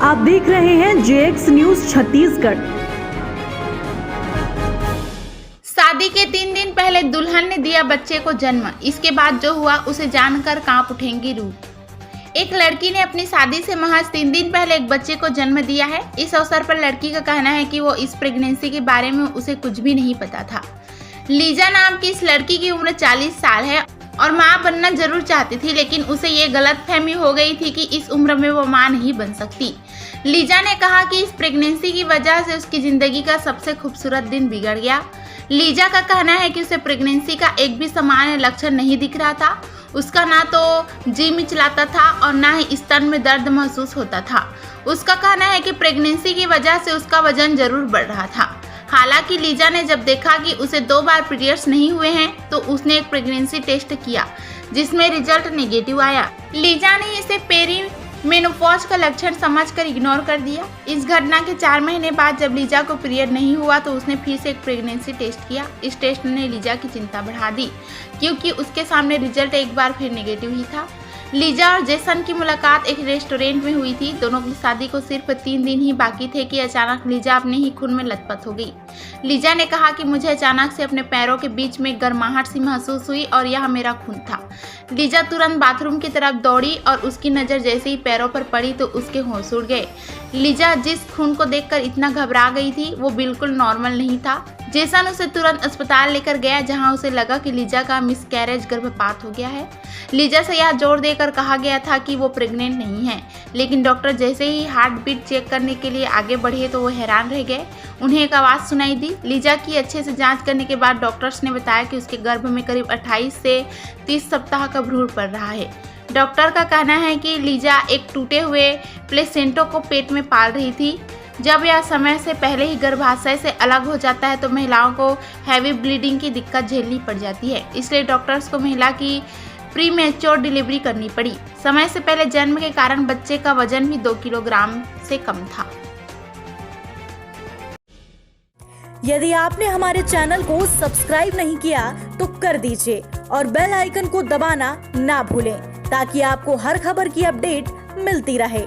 आप देख रहे हैं जेएक्स न्यूज छत्तीसगढ़। शादी के 3 दिन पहले दुल्हन ने दिया बच्चे को जन्म। इसके बाद जो हुआ उसे जानकर कांप उठेंगी रूह। एक लड़की ने अपनी शादी से महज 3 दिन पहले एक बच्चे को जन्म दिया है। इस अवसर पर लड़की का कहना है कि वो इस प्रेगनेंसी के बारे में उसे कुछ भी नहीं पता था। लीजा नाम की इस लड़की की उम्र 40 साल है और मां बनना जरूर चाहती थी, लेकिन उसे ये गलतफहमी हो गई थी कि इस उम्र में वो मां नहीं बन सकती। लीजा ने कहा कि इस प्रेगनेंसी की वजह से उसकी जिंदगी का सबसे खूबसूरत दिन बिगड़ गया। लीजा का कहना है कि उसे प्रेगनेंसी का एक भी सामान्य लक्षण नहीं दिख रहा था। उसका ना तो जी मिचलाता था और ना ही स्तन में दर्द महसूस होता था। उसका कहना है कि प्रेगनेंसी की वजह से उसका वजन जरूर बढ़ रहा था। हालांकि लीजा ने जब देखा कि उसे 2 बार पीरियड्स नहीं हुए हैं तो उसने एक प्रेगनेंसी टेस्ट किया जिसमें रिजल्ट नेगेटिव आया। लीजा ने इसे पेरीमेनोपॉज का लक्षण समझकर इग्नोर कर दिया। इस घटना के 4 महीने बाद जब लीजा को पीरियड नहीं हुआ तो उसने फिर से एक प्रेगनेंसी टेस्ट किया। इस टेस्ट ने लीजा की चिंता बढ़ा दी क्योंकि उसके सामने रिजल्ट एक बार फिर नेगेटिव ही था। लीजा और जेसन की मुलाकात एक रेस्टोरेंट में हुई थी। दोनों की शादी को सिर्फ 3 दिन ही बाकी थे कि अचानक लीजा अपने ही खून में लथपथ हो गई। लीजा ने कहा कि मुझे अचानक से अपने पैरों के बीच में गर्माहट सी महसूस हुई और यह मेरा खून था। लीजा तुरंत बाथरूम की तरफ दौड़ी और उसकी नज़र जैसे ही पैरों पर पड़ी तो उसके होश उड़ गए। लीजा जिस खून को देखकर इतना घबरा गई थी वो बिल्कुल नॉर्मल नहीं था। जेसन उसे तुरंत अस्पताल लेकर गया जहां उसे लगा कि लीजा का मिसकैरेज गर्भपात हो गया है। लीजा से यह जोर देकर कहा गया था कि वो प्रेग्नेंट नहीं है, लेकिन डॉक्टर जैसे ही हार्ट बीट चेक करने के लिए आगे बढ़े तो वो हैरान रह गए। उन्हें एक आवाज़ सुनाई दी। लीजा की अच्छे से जांच करने के बाद डॉक्टर्स ने बताया कि उसके गर्भ में करीब 28 से 30 सप्ताह का भ्रूण पड़ रहा है। डॉक्टर का कहना है कि लीजा एक टूटे हुए प्लेसेंटो को पेट में पाल रही थी। जब यह समय से पहले ही गर्भाशय से अलग हो जाता है तो महिलाओं को हैवी ब्लीडिंग की दिक्कत झेलनी पड़ जाती है। इसलिए डॉक्टर्स को महिला की प्रीमेच्योर डिलीवरी करनी पड़ी। समय से पहले जन्म के कारण बच्चे का वजन भी 2 किलोग्राम से कम था। यदि आपने हमारे चैनल को सब्सक्राइब नहीं किया तो कर दीजिए और बेल आइकन को दबाना ना भूलें ताकि आपको हर खबर की अपडेट मिलती रहे।